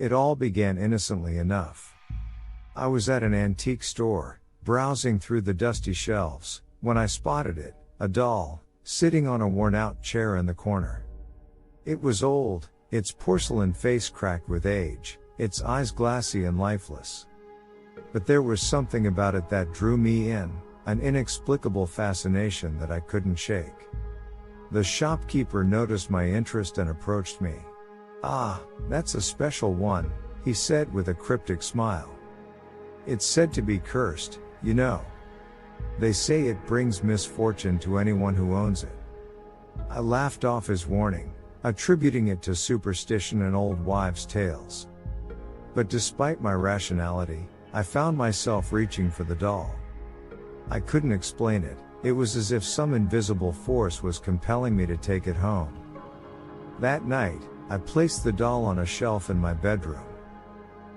It all began innocently enough. I was at an antique store, browsing through the dusty shelves, when I spotted it, a doll, sitting on a worn-out chair in the corner. It was old, its porcelain face cracked with age, its eyes glassy and lifeless. But there was something about it that drew me in, an inexplicable fascination that I couldn't shake. The shopkeeper noticed my interest and approached me. "Ah, that's a special one," he said with a cryptic smile. "It's said to be cursed, you know. They say it brings misfortune to anyone who owns it." I laughed off his warning, attributing it to superstition and old wives' tales. But despite my rationality, I found myself reaching for the doll. I couldn't explain it. It was as if some invisible force was compelling me to take it home. That night, I placed the doll on a shelf in my bedroom.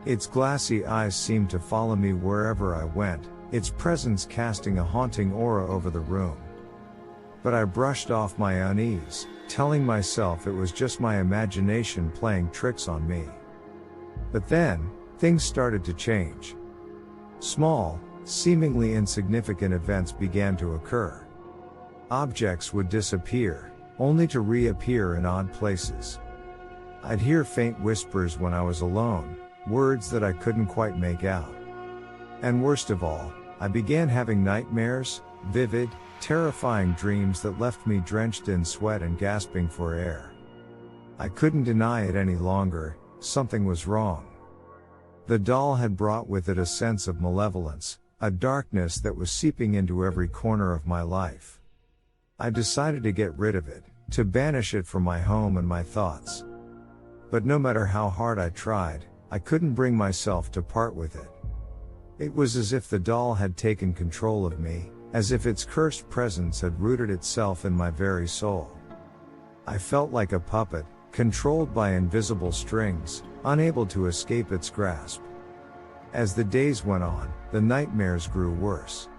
Its glassy eyes seemed to follow me wherever I went, its presence casting a haunting aura over the room. But I brushed off my unease, telling myself it was just my imagination playing tricks on me. But then, things started to change. Small, seemingly insignificant events began to occur. Objects would disappear, only to reappear in odd places. I'd hear faint whispers when I was alone, words that I couldn't quite make out. And worst of all, I began having nightmares, vivid, terrifying dreams that left me drenched in sweat and gasping for air. I couldn't deny it any longer, something was wrong. The doll had brought with it a sense of malevolence, a darkness that was seeping into every corner of my life. I decided to get rid of it, to banish it from my home and my thoughts. But no matter how hard I tried, I couldn't bring myself to part with it. It was as if the doll had taken control of me, as if its cursed presence had rooted itself in my very soul. I felt like a puppet, controlled by invisible strings, unable to escape its grasp. As the days went on, the nightmares grew worse.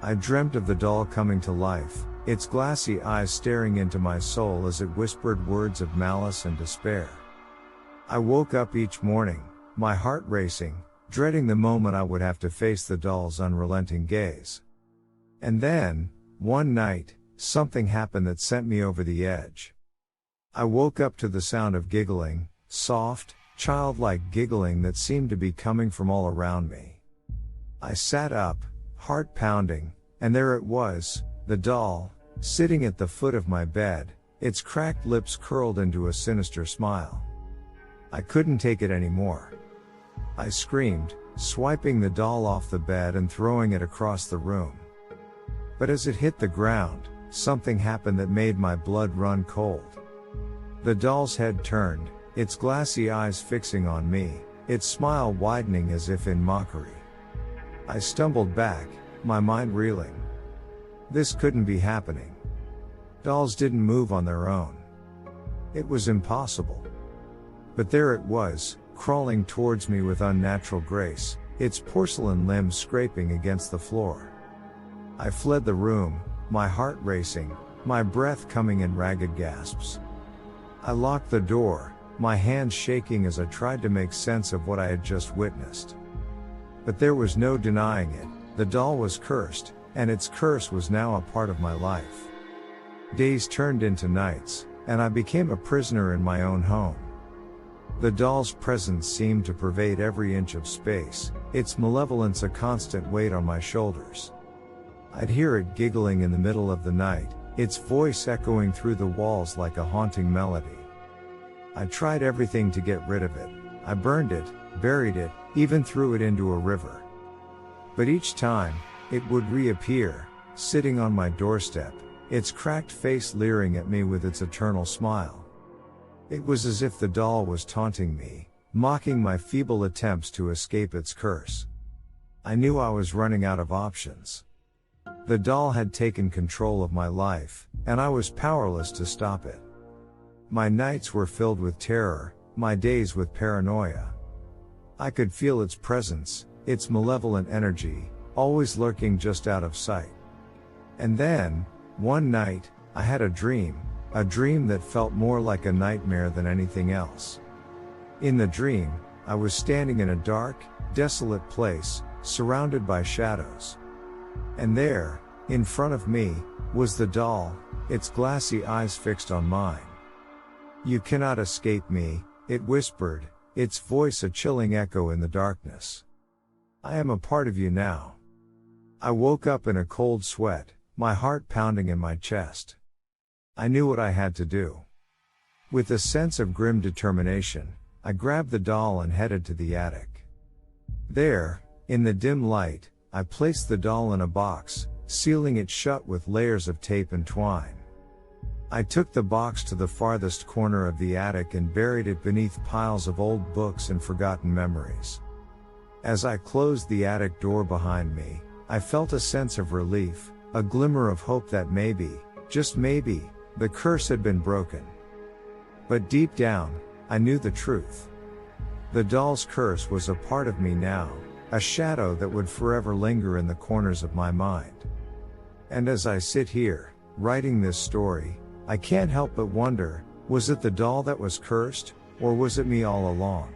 I dreamt of the doll coming to life, its glassy eyes staring into my soul as it whispered words of malice and despair. I woke up each morning, my heart racing, dreading the moment I would have to face the doll's unrelenting gaze. And then, one night, something happened that sent me over the edge. I woke up to the sound of giggling, soft, childlike giggling that seemed to be coming from all around me. I sat up, heart pounding, and there it was, the doll, sitting at the foot of my bed, its cracked lips curled into a sinister smile. I couldn't take it anymore. I screamed, swiping the doll off the bed and throwing it across the room. But as it hit the ground, something happened that made my blood run cold. The doll's head turned, its glassy eyes fixing on me, its smile widening as if in mockery. I stumbled back, my mind reeling. This couldn't be happening. Dolls didn't move on their own. It was impossible. But there it was, crawling towards me with unnatural grace, its porcelain limbs scraping against the floor. I fled the room, my heart racing, my breath coming in ragged gasps. I locked the door, my hands shaking as I tried to make sense of what I had just witnessed. But there was no denying it, the doll was cursed, and its curse was now a part of my life. Days turned into nights, and I became a prisoner in my own home. The doll's presence seemed to pervade every inch of space, its malevolence a constant weight on my shoulders. I'd hear it giggling in the middle of the night, its voice echoing through the walls like a haunting melody. I tried everything to get rid of it. I burned it, buried it, even threw it into a river. But each time, it would reappear, sitting on my doorstep, its cracked face leering at me with its eternal smile. It was as if the doll was taunting me, mocking my feeble attempts to escape its curse. I knew I was running out of options. The doll had taken control of my life, and I was powerless to stop it. My nights were filled with terror, my days with paranoia. I could feel its presence, its malevolent energy, always lurking just out of sight. And then, one night, I had a dream that felt more like a nightmare than anything else. In the dream, I was standing in a dark, desolate place, surrounded by shadows. And there, in front of me, was the doll, its glassy eyes fixed on mine. "You cannot escape me," it whispered, its voice a chilling echo in the darkness. "I am a part of you now." I woke up in a cold sweat, my heart pounding in my chest. I knew what I had to do. With a sense of grim determination, I grabbed the doll and headed to the attic. There, in the dim light, I placed the doll in a box, sealing it shut with layers of tape and twine. I took the box to the farthest corner of the attic and buried it beneath piles of old books and forgotten memories. As I closed the attic door behind me, I felt a sense of relief, a glimmer of hope that maybe, just maybe, the curse had been broken. But deep down, I knew the truth. The doll's curse was a part of me now, a shadow that would forever linger in the corners of my mind. And as I sit here, writing this story, I can't help but wonder, was it the doll that was cursed, or was it me all along?